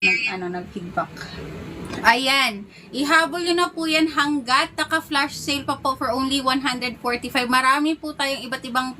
nag-feedback. Ayan, ihabol nyo na po yan hanggat naka-flash sale pa po for only 145. Marami po tayong iba't ibang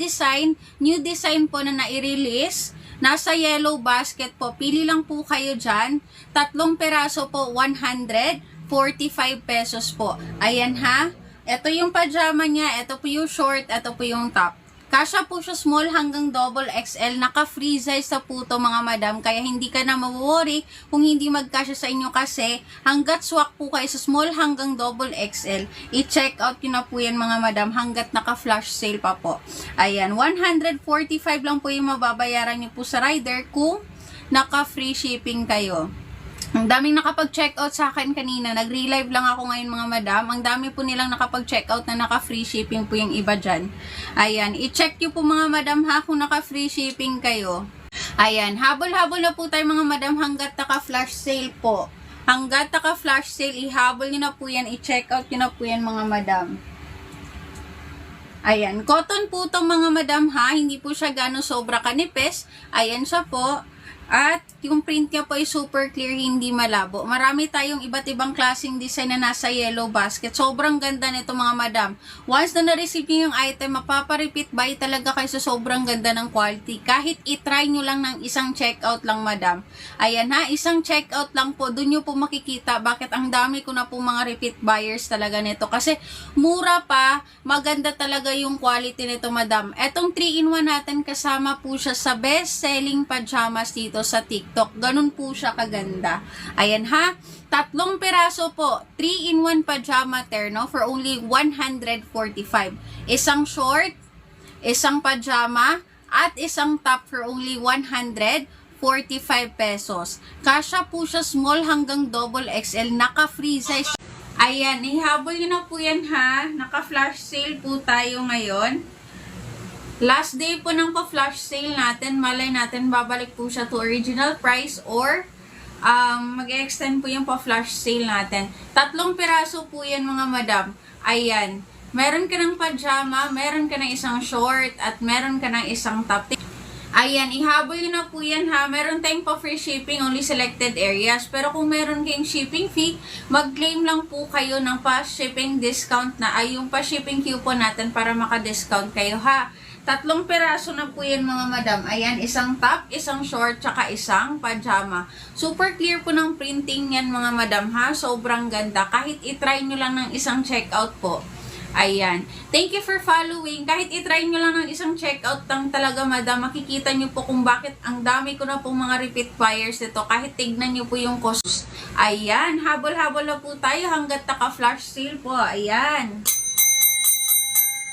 design. New design po na nai-release. Nasa yellow basket po. Pili lang po kayo dyan. 3 peraso po, 145 pesos po. Ayan ha. Ito yung pajama niya. Ito po yung short. Ito po yung top. Kasya po siya small hanggang double XL. Naka-free size sa po to mga madam. Kaya hindi ka na maworry kung hindi magkasya sa inyo kasi hanggat swak po kayo sa small hanggang double XL. I-check out nyo na po yan mga madam hanggat naka-flash sale pa po. Ayan, 145 lang po yung mababayaran nyo po sa rider kung naka-free shipping kayo. Ang daming nakapag-checkout sa akin kanina. Nag-relive lang ako ngayon mga madam. Ang dami po nilang nakapag-checkout na naka-free shipping po yung iba dyan. Ayan. I-check nyo po mga madam ha kung naka-free shipping kayo. Ayan. Habol-habol na po tayo mga madam hanggat naka-flash sale po. Hanggat naka-flash sale, ihabol nyo na po yan. I-checkout nyo na po yan mga madam. Ayan. Cotton po itong mga madam ha. Hindi po siya gano'ng sobra kanipis. Ayan siya po. At yung print niya po ay super clear, hindi malabo. Marami tayong iba't ibang klaseng design na nasa yellow basket. Sobrang ganda nito mga madam. Once na na-receive niyo yung item, mapapa-repeat buy talaga kayo sa sobrang ganda ng quality. Kahit itry nyo lang ng isang checkout lang madam. Ayan ha, isang checkout lang po. Doon nyo po makikita bakit ang dami ko na po mga repeat buyers talaga nito. Kasi mura pa, maganda talaga yung quality nito madam. Etong 3-in-1 natin kasama po siya sa best-selling pajamas dito sa TikTok. Ganun po siya kaganda. Ayan ha. 3 peraso po. 3-in-1 pajama terno for only 145. Isang short, isang pajama, at isang top for only 145 pesos. Kasya po siya small hanggang double XL. Naka-free size. Ayan. Ihabol nyo na po yan ha. Naka-flash sale po tayo ngayon. Last day po ng pa-flash sale natin, malay natin babalik po siya to original price or mag-extend po yung pa-flash sale natin. 3 piraso po yan mga madam. Ayan. Meron ka ng pajama, meron ka ng isang short, at meron ka ng isang top. Ayan, ihabol yun na po yan ha. Meron tayong pa-free shipping, only selected areas. Pero kung meron kayong shipping fee, mag-claim lang po kayo ng pa-shipping discount na ay yung pa-shipping coupon natin para maka-discount kayo ha. 3 peraso na po yan mga madam. Ayan, isang top, isang short, tsaka isang pajama. Super clear po ng printing yan mga madam ha. Sobrang ganda. Kahit itry nyo lang ng isang checkout po. Ayan. Thank you for following. Kahit itry nyo lang ng isang checkout lang talaga madam, makikita nyo po kung bakit ang dami ko na pong mga repeat buyers ito. Kahit tignan nyo po yung cost. Ayan. Habol-habol na po tayo hanggat naka-flash sale po. Ayan.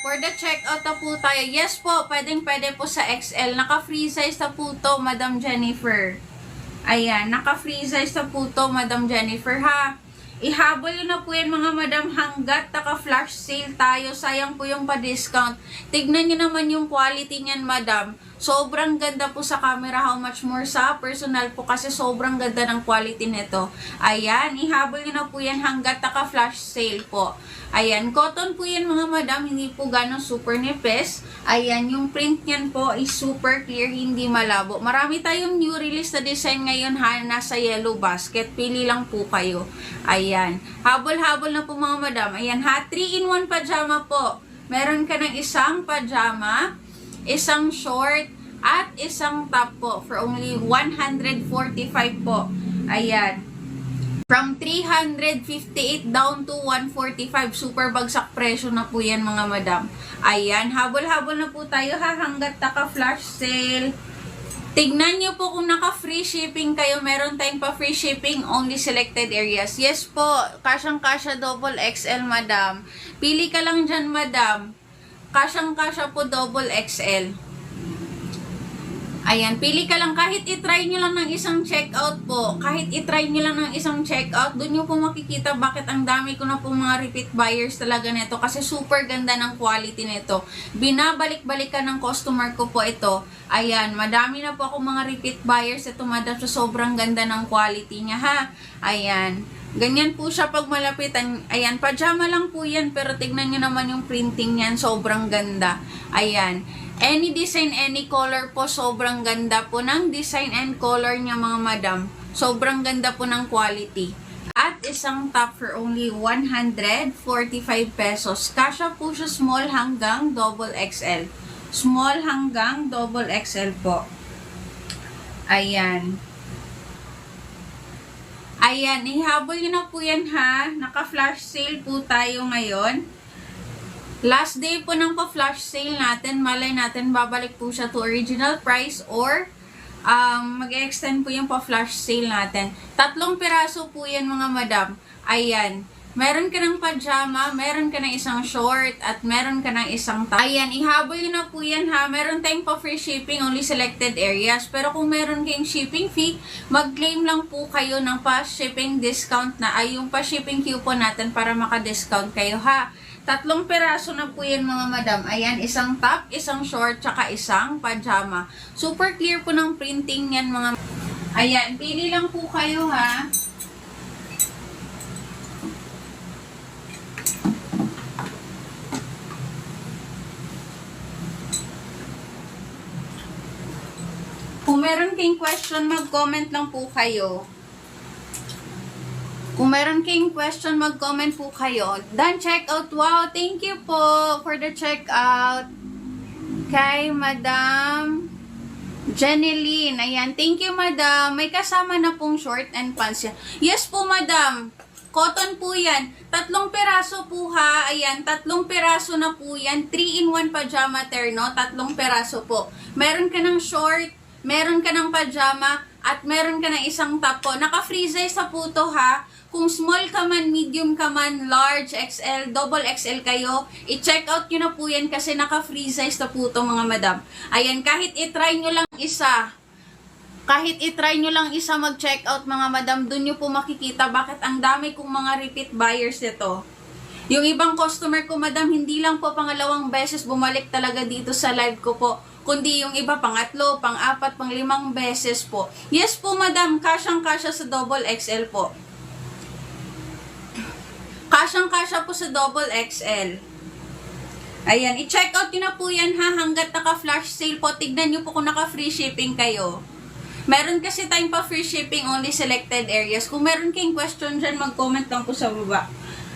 For the checkout na po tayo. Yes po, pwede po sa XL. Naka-free size na po to, Madam Jennifer. Ayan, naka-free size na po to, Madam Jennifer ha. Ihabol yun na po yan mga madam hanggat naka-flash sale tayo. Sayang po yung pa-discount. Tignan nyo naman yung quality niyan madam. Sobrang ganda po sa camera. How much more sa personal po kasi sobrang ganda ng quality nito. Ayan, ihabol nyo na po yan hanggat naka-flash sale po. Ayan, cotton po yan mga madam. Hindi po gano'ng super nipis. Ayan, yung print niyan po is super clear, hindi malabo. Marami tayong new release na design ngayon ha. Nasa yellow basket. Pili lang po kayo. Ayan, habol-habol na po mga madam. Ayan ha, 3-in-1 pajama po. Meron ka ng isang pajama, isang short, at isang top po for only 145 po. Ayan. From 358 down to 145. Super bagsak presyo na po yan mga madam. Ayan, habol-habol na po tayo ha hanggat naka-flash sale. Tignan nyo po kung naka-free shipping kayo. Meron tayong pa-free shipping, only selected areas. Yes po, kasyang-kasya double XL madam. Pili ka lang dyan madam. Kasyang-kasya po double XL. Ayan, pili ka lang. Kahit itry nyo lang ng isang checkout po. Kahit itry nyo lang ng isang checkout, doon nyo po makikita bakit ang dami ko na po mga repeat buyers talaga nito. Kasi super ganda ng quality nito. Binabalik-balikan ng customer ko po ito. Ayan, madami na po ako mga repeat buyers ito madam. So, sobrang ganda ng quality niya ha. Ayan. Ganyan po siya pag malapitan. Ayan, pajama lang po yan. Pero tignan nyo naman yung printing niyan. Sobrang ganda. Ayan. Any design, any color po, sobrang ganda po ng design and color niya mga madam. Sobrang ganda po ng quality. At isang top for only 145 pesos. Kasya po siya small hanggang double XL. Small hanggang double XL po. Ayan. Ayan, ihabol nyo na po yan ha. Naka-flash sale po tayo ngayon. Last day po ng pa-flash sale natin. Malay natin, babalik po siya to original price or mag-extend po yung pa-flash sale natin. 3 piraso po yan mga madam. Ayan. Meron ka ng pajama, meron ka ng isang short, at meron ka ng isang top. Ayan, ihabol yun na po yan ha. Meron tayong pa-free shipping, only selected areas. Pero kung meron kayong shipping fee, mag-claim lang po kayo ng pa-shipping discount na ay yung pa-shipping coupon natin para maka-discount kayo ha. 3 piraso na po yan mga madam. Ayan, isang top, isang short, tsaka isang pajama. Super clear po ng printing yan mga. Ayan, pili lang po kayo ha. Kung meron kayong question, mag-comment lang po kayo. Kung meron kayong question, mag-comment po kayo. Done checkout. Wow, thank you po for the checkout. Kay Madam Jeneline. Ayan, thank you Madam. May kasama na pong short and pants yan. Yes po Madam. Cotton po yan. 3 peraso po ha. Ayan, 3 peraso na po yan. 3-in-1 pajama terno. 3 peraso po. Meron ka ng short, meron ka ng pajama, at meron ka ng isang top po. Naka-free size sa po to ha. Kung small ka man, medium ka man, large, XL, double XL kayo, i-check out nyo na po yan kasi naka-free size na po to mga madam. Ayan, kahit i-try nyo lang isa, mag-check out mga madam, dun nyo po makikita bakit ang dami kong mga repeat buyers nito. Yung ibang customer ko madam, hindi lang po pangalawang beses bumalik talaga dito sa live ko po, kundi yung iba pangatlo, pang-apat, pang-5 beses po. Yes po madam, kasyang-kasya sa double XL po. Kasyang-kasya po sa double XL. Ayan, i-check out nyo na po yan ha, hanggat naka-flash sale po. Tignan nyo po kung naka-free shipping kayo. Meron kasi tayong pa-free shipping, only selected areas. Kung meron kayong question dyan, mag-comment lang po sa baba.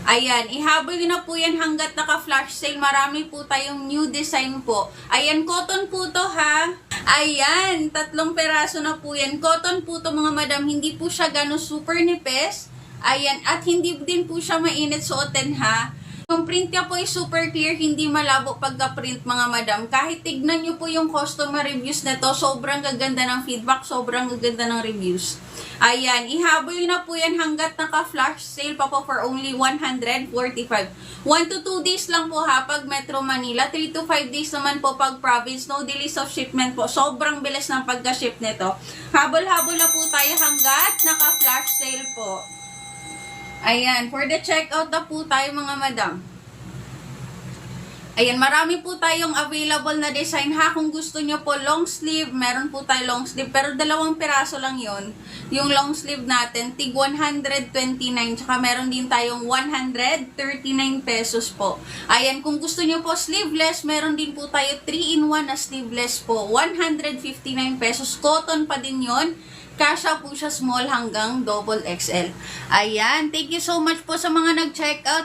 Ayan, ihabol nyo na po yan hanggat naka-flash sale. Marami po tayong new design po. Ayan, cotton po to ha. Ayan, 3 peraso na po yan. Cotton po to mga madam, hindi po siya gano'n super nipis. Ayan, at hindi din po siya mainit suotin ha. Yung print niya po ay super clear, hindi malabo pagka-print mga madam. Kahit tignan nyo po yung customer reviews nito, sobrang gaganda ng feedback, sobrang gaganda ng reviews. Ayan, ihabol na po yan hanggat naka-flash sale pa po for only 145. 1 to 2 days lang po ha pag Metro Manila, 3 to 5 days naman po pag province, no delays of shipment po. Sobrang bilis ng pagka-ship nito. Habol-habol na po tayo hanggat naka-flash sale po. Ayan, for the checkout na po tayo mga madam. Ayan, marami po tayong available na design ha. Kung gusto nyo po long sleeve, meron po tayo long sleeve. Pero 2 piraso lang yon. Yung long sleeve natin, tig 129. Tsaka meron din tayong 139 pesos po. Ayan, kung gusto nyo po sleeveless, meron din po tayo 3-in-1 na sleeveless po. 159 pesos. Cotton pa din yon. Kasya po siya small hanggang double XL. Ayan, thank you so much po sa mga nag-check out.